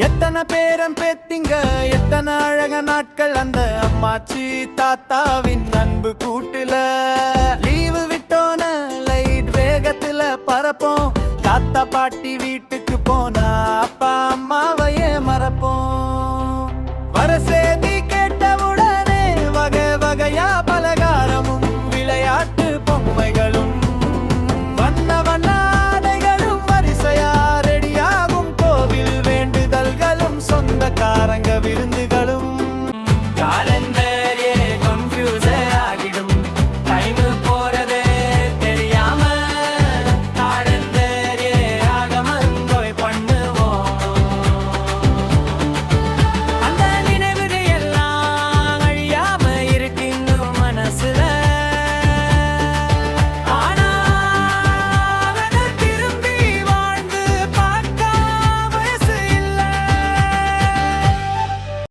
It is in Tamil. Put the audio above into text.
எத்தனை பேரம் பேத்திங்க, எத்தனை அழக நாட்கள் அந்த அம்மாச்சி தாத்தாவின் அன்பு கூட்டுல. லீவு விட்டோன லைட் வேகத்துல பரப்போம், தாத்தா பாட்டி வீட்டுக்கு போனா